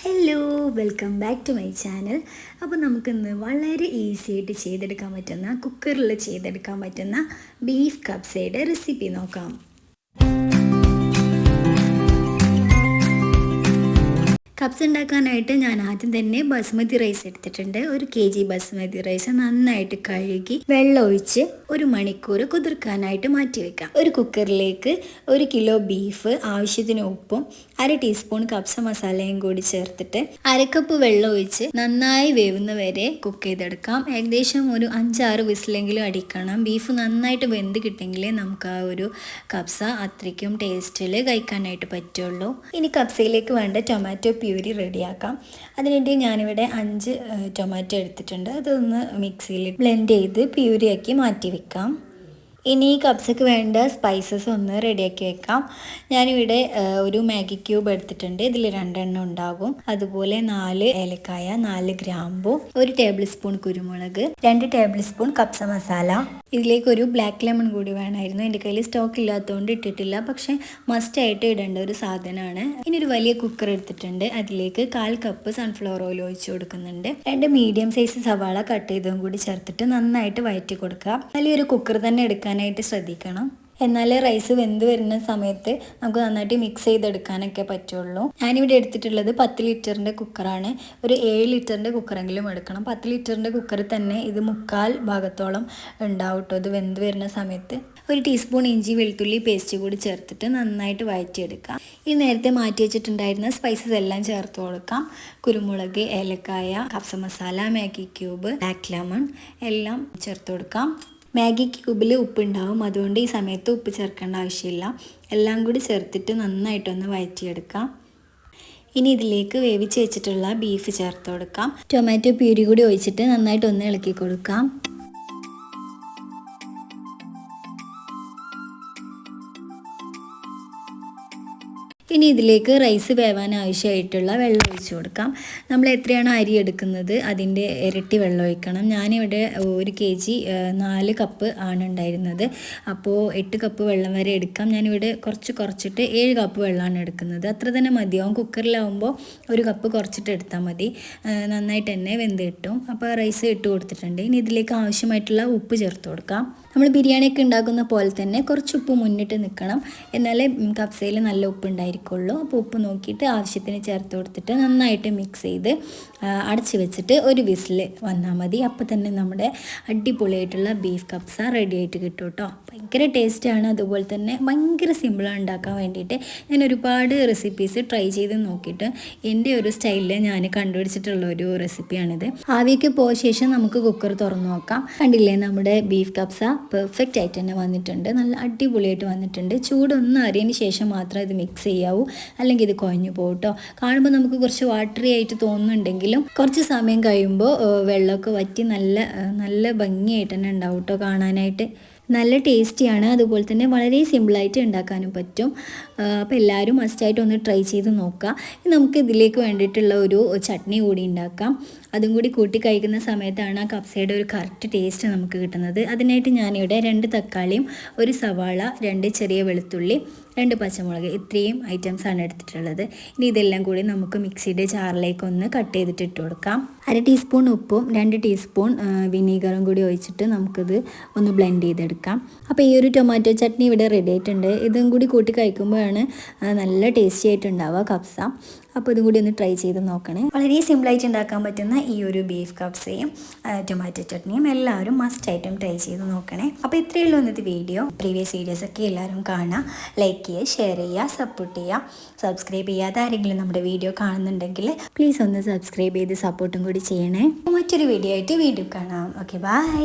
Hello, welcome back to my channel. അപ്പോൾ നമുക്കിന്ന് വളരെ ഈസി ആയിട്ട് ചെയ്തെടുക്കാൻ പറ്റുന്ന, കുക്കറിൽ ചെയ്തെടുക്കാൻ പറ്റുന്ന ബീഫ് കബ്സയുടെ റെസിപ്പി നോക്കാം. കബ്സ് ഉണ്ടാക്കാനായിട്ട് ഞാൻ ആദ്യം തന്നെ ബസ്മതി റൈസ് എടുത്തിട്ടുണ്ട്. 1 kg ബസ്മതി റൈസ് നന്നായിട്ട് കഴുകി വെള്ളം ഒഴിച്ച് 1 മണിക്കൂർ കുതിർക്കാനായിട്ട് മാറ്റി വെക്കാം. ഒരു കുക്കറിലേക്ക് 1 കിലോ ബീഫ്, ആവശ്യത്തിന് ഉപ്പും 1/2 ടീസ്പൂൺ കബ്സ മസാലയും കൂടി ചേർത്തിട്ട് 1/2 കപ്പ് വെള്ളം ഒഴിച്ച് നന്നായി വേവുന്ന വരെ കുക്ക് ചെയ്തെടുക്കാം. ഏകദേശം ഒരു 5-6 വിസിലെങ്കിലും അടിക്കണം. ബീഫ് നന്നായിട്ട് വെന്ത് കിട്ടെങ്കിലേ നമുക്ക് ആ ഒരു കബ്സ അത്രയ്ക്കും ടേസ്റ്റിൽ കഴിക്കാനായിട്ട് പറ്റുള്ളൂ. ഇനി കബ്സയിലേക്ക് വേണ്ട ടൊമാറ്റോ പ്യൂരി റെഡിയാക്കാം. അതിനുവേണ്ടി ഞാനിവിടെ 5 ടൊമാറ്റോ എടുത്തിട്ടുണ്ട്. അതൊന്ന് മിക്സിയിൽ ബ്ലെൻഡ് ചെയ്ത് പ്യൂരിയാക്കി മാറ്റി വെക്കാം. ഇനി കബ്സക്ക് വേണ്ട സ്പൈസസ് ഒന്ന് റെഡിയാക്കി വെക്കാം. ഞാനിവിടെ ഒരു മാഗി ക്യൂബ് എടുത്തിട്ടുണ്ട്. ഇതിൽ 2 എണ്ണം ഉണ്ടാകും. അതുപോലെ 4 ഏലക്കായ, 4 ഗ്രാമ്പു, 1 ടേബിൾ സ്പൂൺ കുരുമുളക്, 2 ടേബിൾ സ്പൂൺ കബ്സ മസാല. ഇതിലേക്ക് ഒരു ബ്ലാക്ക് ലെമൺ കൂടി വേണമായിരുന്നു. എൻ്റെ കയ്യിൽ സ്റ്റോക്ക് ഇല്ലാത്തതുകൊണ്ട് ഇട്ടിട്ടില്ല, പക്ഷെ മസ്റ്റായിട്ട് ഇടേണ്ട ഒരു സാധനമാണ്. ഇനി ഒരു വലിയ കുക്കർ എടുത്തിട്ടുണ്ട്. അതിലേക്ക് 1/4 കപ്പ് സൺഫ്ലവർ ഓയിൽ ഒഴിച്ച് കൊടുക്കുന്നുണ്ട്. 2 മീഡിയം സൈസ് സവാള കട്ട് ചെയ്തതും കൂടി ചേർത്തിട്ട് നന്നായിട്ട് വഴറ്റി കൊടുക്കുക. വലിയൊരു കുക്കർ തന്നെ എടുക്കാനായിട്ട് ശ്രദ്ധിക്കണം. എന്നാൽ റൈസ് വെന്ത് വരുന്ന സമയത്ത് നമുക്ക് നന്നായിട്ട് മിക്സ് ചെയ്തെടുക്കാനൊക്കെ പറ്റുള്ളൂ. ഞാനിവിടെ എടുത്തിട്ടുള്ളത് 10 ലിറ്ററിൻ്റെ കുക്കറാണ്. ഒരു 7 ലിറ്ററിൻ്റെ കുക്കറെങ്കിലും എടുക്കണം. 10 ലിറ്ററിൻ്റെ കുക്കറിൽ തന്നെ ഇത് 1/4 ഭാഗത്തോളം ഉണ്ടാവും കേട്ടോ. ഇത് വെന്ത് വരുന്ന സമയത്ത് 1 ടീസ്പൂൺ ഇഞ്ചി വെളുത്തുള്ളി പേസ്റ്റ് കൂടി ചേർത്തിട്ട് നന്നായിട്ട് വഴറ്റിയെടുക്കാം. ഈ നേരത്തെ മാറ്റി വെച്ചിട്ടുണ്ടായിരുന്ന സ്പൈസസ് എല്ലാം ചേർത്ത് കൊടുക്കാം. കുരുമുളക്, ഏലക്കായ, കബ്സ മസാല, മാഗി ക്യൂബ്, ബ്ലാക്ക് ലെമൺ എല്ലാം ചേർത്ത് കൊടുക്കാം. മാഗി ക്യൂബിൽ ഉപ്പുണ്ടാവും, അതുകൊണ്ട് ഈ സമയത്ത് ഉപ്പ് ചേർക്കേണ്ട ആവശ്യമില്ല. എല്ലാം കൂടി ചേർത്തിട്ട് നന്നായിട്ടൊന്ന് വഴറ്റിയെടുക്കാം. ഇനി ഇതിലേക്ക് വേവിച്ച് വെച്ചിട്ടുള്ള ബീഫ് ചേർത്ത് കൊടുക്കാം. ടൊമാറ്റോ പ്യൂരി കൂടി ഒഴിച്ചിട്ട് നന്നായിട്ടൊന്ന് ഇളക്കി കൊടുക്കാം. ഇനി ഇതിലേക്ക് റൈസ് വേവാൻ ആവശ്യമായിട്ടുള്ള വെള്ളം ഒഴിച്ച് കൊടുക്കാം. നമ്മൾ എത്രയാണോ അരി എടുക്കുന്നത് അതിൻ്റെ ഇരട്ടി വെള്ളം ഒഴിക്കണം. ഞാനിവിടെ 1 kg 4 കപ്പ് ആണ് ഉണ്ടായിരുന്നത്. അപ്പോൾ 8 കപ്പ് വെള്ളം വരെ എടുക്കാം. ഞാനിവിടെ കുറച്ചിട്ട് 7 കപ്പ് വെള്ളമാണ് എടുക്കുന്നത്. അത്ര തന്നെ മതിയാവും. കുക്കറിലാവുമ്പോൾ 1 കപ്പ് കുറച്ചിട്ട് എടുത്താൽ മതി. നന്നായിട്ട് തന്നെ വെന്ത് കിട്ടും. അപ്പോൾ റൈസ് ഇട്ട് കൊടുത്തിട്ടുണ്ട്. ഇനി ഇതിലേക്ക് ആവശ്യമായിട്ടുള്ള ഉപ്പ് ചേർത്ത് കൊടുക്കാം. നമ്മൾ ബിരിയാണിയൊക്കെ ഉണ്ടാക്കുന്ന പോലെ തന്നെ കുറച്ച് ഉപ്പ് മുന്നിട്ട് നിൽക്കണം, എന്നാലേ കബ്സയിൽ നല്ല ഉപ്പ് ഉണ്ടായിരിക്കുള്ളൂ. അപ്പോൾ ഉപ്പ് നോക്കിയിട്ട് ആവശ്യത്തിന് ചേർത്ത് കൊടുത്തിട്ട് നന്നായിട്ട് മിക്സ് ചെയ്ത് അടച്ച് വെച്ചിട്ട് 1 വിസിൽ വന്നാൽ മതി. അപ്പോൾ തന്നെ നമ്മുടെ അടിപൊളിയായിട്ടുള്ള ബീഫ് കബ്സ റെഡി ആയിട്ട് കിട്ടും കേട്ടോ. ഭയങ്കര ടേസ്റ്റാണ്. അതുപോലെ തന്നെ ഭയങ്കര സിമ്പിളാണ് ഉണ്ടാക്കാൻ വേണ്ടിയിട്ട്. ഞാൻ ഒരുപാട് റെസിപ്പീസ് ട്രൈ ചെയ്ത് നോക്കിയിട്ട് എൻ്റെ ഒരു സ്റ്റൈലിൽ ഞാൻ കണ്ടുപിടിച്ചിട്ടുള്ള ഒരു റെസിപ്പിയാണിത്. ആവിയൊക്കെ പോയ ശേഷം നമുക്ക് കുക്കർ തുറന്ന് നോക്കാം. കണ്ടില്ലേ, നമ്മുടെ ബീഫ് കബ്സ പെർഫെക്റ്റ് ആയിട്ട് തന്നെ വന്നിട്ടുണ്ട്. നല്ല അടിപൊളിയായിട്ട് വന്നിട്ടുണ്ട്. ചൂടൊന്നും അറിയതിന് ശേഷം മാത്രം ഇത് മിക്സ് ചെയ്യാവൂ, അല്ലെങ്കിൽ ഇത് കുഴഞ്ഞു പോകും കേട്ടോ. കാണുമ്പോൾ നമുക്ക് കുറച്ച് വാട്ടറി ആയിട്ട് തോന്നുന്നുണ്ടെങ്കിലും കുറച്ച് സമയം കഴിയുമ്പോൾ വെള്ളമൊക്കെ വറ്റി നല്ല ഭംഗിയായിട്ട് തന്നെ ഉണ്ടാവും കേട്ടോ കാണാനായിട്ട്. നല്ല ടേസ്റ്റിയാണ്. അതുപോലെ തന്നെ വളരെ സിമ്പിളായിട്ട് ഉണ്ടാക്കാനും പറ്റും. അപ്പോൾ എല്ലാവരും മസ്റ്റായിട്ട് ഒന്ന് ട്രൈ ചെയ്ത് നോക്കുക. നമുക്ക് ഇതിലേക്ക് വേണ്ടിയിട്ടുള്ള ഒരു ചട്നി കൂടി ഉണ്ടാക്കാം. അതും കൂടി കൂട്ടി കഴിക്കുന്ന സമയത്താണ് ആ കബ്സയുടെ ഒരു കറക്റ്റ് ടേസ്റ്റ് നമുക്ക് കിട്ടുന്നത്. അതിനായിട്ട് ഞാനിവിടെ 2 തക്കാളിയും 1 സവാള, 2 ചെറിയ വെളുത്തുള്ളി, 2 പച്ചമുളക്, ഇത്രയും ഐറ്റംസാണ് എടുത്തിട്ടുള്ളത്. ഇനി ഇതെല്ലാം കൂടി നമുക്ക് മിക്സിയുടെ ജാറിലേക്ക് ഒന്ന് കട്ട് ചെയ്തിട്ട് ഇട്ട് കൊടുക്കാം. 1/2 ടീസ്പൂൺ ഉപ്പും 2 ടീസ്പൂൺ വിനീഗറും കൂടി ഒഴിച്ചിട്ട് നമുക്കിത് ഒന്ന് ബ്ലെൻഡ് ചെയ്തെടുക്കാം. അപ്പോൾ ഈ ഒരു ടൊമാറ്റോ ചട്നി ഇവിടെ റെഡി ആയിട്ടുണ്ട്. ഇതും കൂടി കൂട്ടി കഴിക്കുമ്പോഴാണ് നല്ല ടേസ്റ്റി ആയിട്ടുണ്ടാവുക കബ്സ. അപ്പോൾ ഇതും കൂടി ഒന്ന് ട്രൈ ചെയ്ത് നോക്കണേ. വളരെ സിമ്പിളായിട്ട് ഉണ്ടാക്കാൻ പറ്റുന്ന ഈ ഒരു ബീഫ് കബ്സയും ടൊമാറ്റോ ചട്നിയും എല്ലാവരും മസ്റ്റായിട്ടും ട്രൈ ചെയ്ത് നോക്കണേ. അപ്പോൾ ഇത്രയേ ഉള്ളൂ ഇന്നത്തെ വീഡിയോ. പ്രീവിയസ് വീഡിയോസൊക്കെ എല്ലാവരും കാണുക, ലൈക്ക് ചെയ്യുക, ഷെയർ ചെയ്യുക, സപ്പോർട്ട് ചെയ്യുക. സബ്സ്ക്രൈബ് ചെയ്യാതെ ആരെങ്കിലും നമ്മുടെ വീഡിയോ കാണുന്നുണ്ടെങ്കിൽ പ്ലീസ് ഒന്ന് സബ്സ്ക്രൈബ് ചെയ്ത് സപ്പോർട്ടും കൂടി ചെയ്യണേ. മറ്റൊരു വീഡിയോ ആയിട്ട് വീണ്ടും കാണാം. Okay, by.